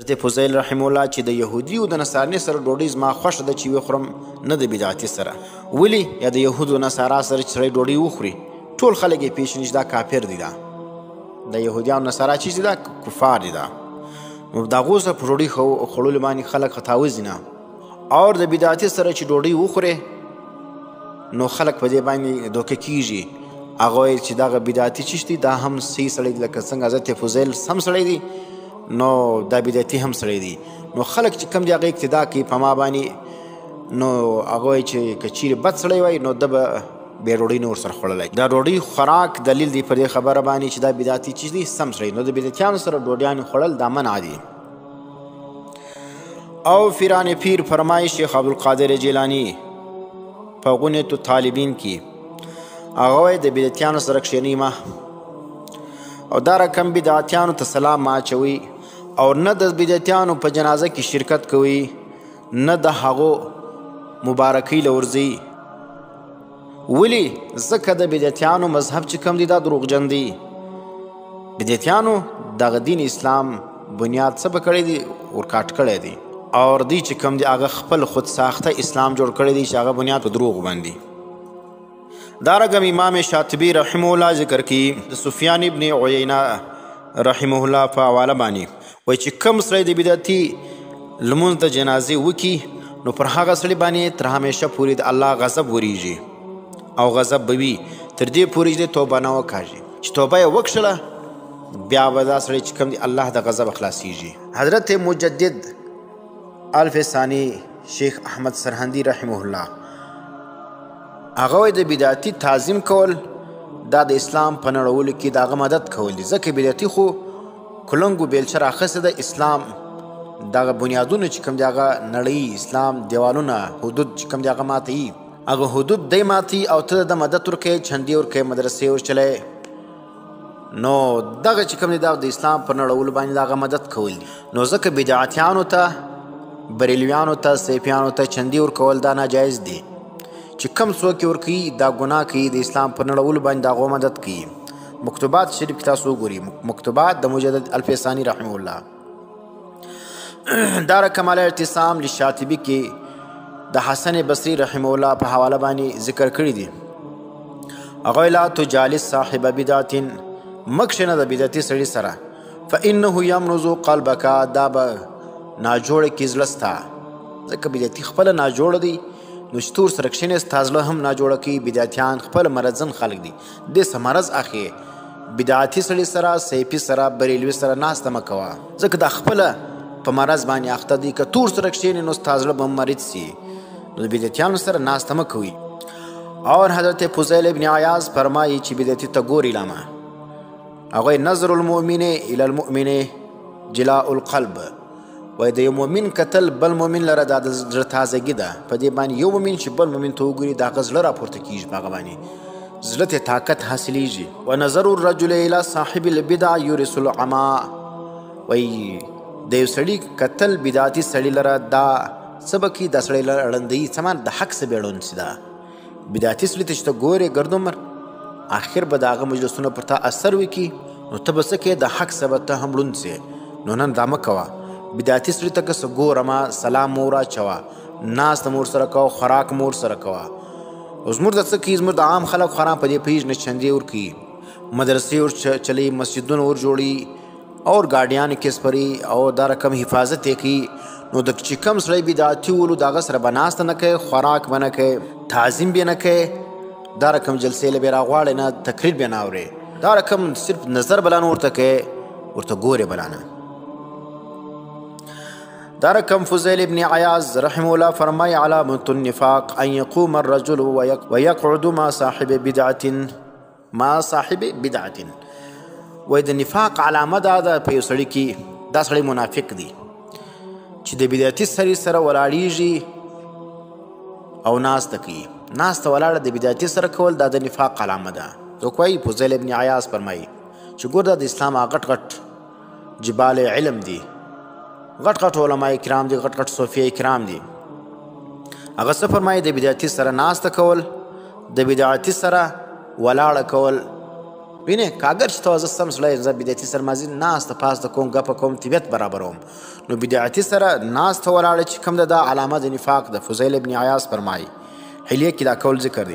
حضرت فضیل رحم الله چې د یهودي او د نصارني سره ډوډۍ زما خوښه ده چې وخورم نه د بدعتي سره. ولې یا د یهودو نصارا سره چې سړی ډوډۍ وخوري ټول خلک یې پیژني چې دا کافر دي، دا د یهودیانو نصارا چې دا کفار دي. دا نو د هغو سره په ډوډۍ خوړلو باندې خلک خطاوځي نه، او د بدعتي سره چې ډوډۍ وخورې نو خلک په دې باندې دوکه کیږي. هغه وایي چې دغه بدعتي چې دی دا هم صحیح سړی دی، لکه څنګه حضرت فضیل هم سړی دی نو دا بدعتي هم سړی دی. نو خلک چې کوم دی هغه اقتدا کوي په ما باندې. نو هغه وایي چې که چیرې بد سړی وای نو ده به بیا ډوډۍ نه ورسره خوړلی. دا ډوډۍ خوراک دلیل دی پر دې خبره باندې چې دا بدعتي چیز دی سم سړی. نو د بدعتیانو سره ډوډیانې خوړل دا منع دي. او فیران پیر فرمایي شیخ عبدالقادر جیلانی په غنیة الطالبین کې هغه وایي د بدعتیانو سره کښېنئ مه، او دا رقم بدعتیانو ته سلام مه اچوئ، او نه د بدعتیانو په جنازه کې شرکت کوئ، نه د هغو مبارکۍ له ورځئ. ولې؟ ځکه د بدعتیانو مذهب چې کوم دی دا دروغجن دی. بدعتیانو دغه دین اسلام بنیاد څه به کړی دی؟ ورکاټ کړی دی، او دوی چې کوم دی هغه خپل خود ساخته اسلام جوړ کړی دی چې هغه بنیاد په دروغ باندې. دارنګه امام شاطبي رحمه الله ذکر کوي د سفیان ابن عیینه رحمه الله په حواله باندې وایي چې کوم سړی د بدعتي لمونځ د جنازې وکړي نو پر هغه سړي باندې تر همیشه پورې د الله غضب وریږي، او غضب به وي تر دې پورې چې توبه نه وکاږي. چې توبه یې وکړله بیا به دا سړی چې کوم دی الله د غضب خلاصیږي. حضرت مجدد الفسانی شیخ احمد سرهندی رحمه الله هغه وایي د بدعتي تعظیم کول دا د اسلام په نړولو کې د هغه مدد کول دي. ځکه بدعتي خو کلنګو بیلچه راخیستې ده اسلام دغه بنیادونه چې کوم دی هغه نړۍ اسلام دیوالونه حدود چې کوم دی هغه ماتوي، هغه حدود دی ماتي او ته د مدد ورکوې، چندې ورکوې، مدرسې ورچلوې. نو دغه چې کوم دی دا د اسلام په نړولو باندې د هغه مدد کول دي. نو ځکه بدعتیانو ته بریلویانو ته صیفیانو ته چندې ورکول دا ناجایز دي. چې کم څوک یې ورکوي دا ګناه کوي، د اسلام په نړولو باندې د هغو مدد کوي. مکتوبات شریف کې تاسو وګورئ، مکتوبات د مجدد الفسانی رحمه الله. دا رقم الاعتصام لشاطبي کې د حسن بصري رحمه الله په حواله باندې ذکر کړي دي. هغه لا تجالس صاحب بدعت، مه کښېنه د بدعتي سړي سره، فانه یمرض قلبک، دا به ناجوړه کړي زړه ستا. ځکه بدعتي خپله ناجوړه دی، نو چې تور سره کښېنې ستا زړه هم ناجوړه کوي. بدعتیان خپله مرضن خلک دي، دې څه مرض اخلي. بدعتي سړي سره صیفي سره بریلوي سره ناسته مه کوه، ځکه دا خپله په مرض باندې اخته دي. که تور سره کښېنې نو ستا زړه به مریض سي. نو د بدعتیانو سره ناسته مه کوئ. اور حضرت فضیل ابن عیاض فرمایي چې بدعتي ته ګوري لامه، هغوی نظر المؤمن الی المؤمن جلاء القلب، وایي د یو مؤمن کتل بل مؤمن لره دا د زړه تازګي ده. په دې باندې یو مؤمن چې بل مؤمن ته وګوري د هغه زړه راپورته کېږي، په هغه باندې زړه ته طاقت حاصلیږي. ونظر الرجل الی صاحب البدع یورث العما، وایي د یو سړي کتل بدعتي سړي لره دا څه به کوي؟ دا سړی لره ړندوي، څه معنی د حق څه به ړوند سي. دا بدعتي سړي ته چې ته ګورې ګردومر آخر به د هغه مجلسونه پر تا اثر وکړي، نو ته به څه کوې؟ د حق څه به ته هم ړوند سې. نو نن دا مه کوه. بدعتي سړي ته که څه ګورمه سلام مه ورواچوه، ناسته مه ورسره کوه، خوراک مه ورسره کوه. او زموږ د څه کوي؟ زموږ د عام خلک خورا په دې پوهېږي، چندې ورکوي، مدرسې ورچلوي، مسجدونه ورجوړي، اور ګاډیان کې سپري، او دا رقم حفاظت یې کوي. نو د چې کوم سړی بدعتي ولو د هغه سره به ناسته نه کوي، خوراک به نه کوي، تعظیم به نه کوي، دا رقم جلسې له به راغواړې نه، تقریر به نه اورې، دا رقم صرف نظر بلا نه ورته کوي، ورته ګورې بلا نه. دا رقم فضیل ابن عیاض رحمه الله فرمای علامة النفاق ان يقوم الرجل ويقعد مع صاحب بدعة وای د نفاق علامه دا ده په یو سړي کې، دا سړی منافق دی چې د بدعتي سړي سره ولاړیږي او ناسته کوي. ناسته ولاړه د بدعتي سره کول دا د نفاق علامه ده. څوک وایي؟ فضیل ابن عیاض فرمایي چې ګور دا د اسلام غټ غټ جبال علم دي، غټ غټ علماء کرام دي، غټ غټ صوفیه کرام دي. هغه څه فرمایي؟ د بدعتي سره ناسته کول، د بدعتي سره ولاړه کول وینې که اگر چې ته زه سم سړی زه بدعتي سره مازې ناسته پاسته کوم ګپه کوم طبیعت برابروم نو بدعتي سره ناسته ولاړه چې کوم ده دا علامه د نفاق ده. فضیل ابن عیاض فرمایي حلیه کې دا کول ذکر دی.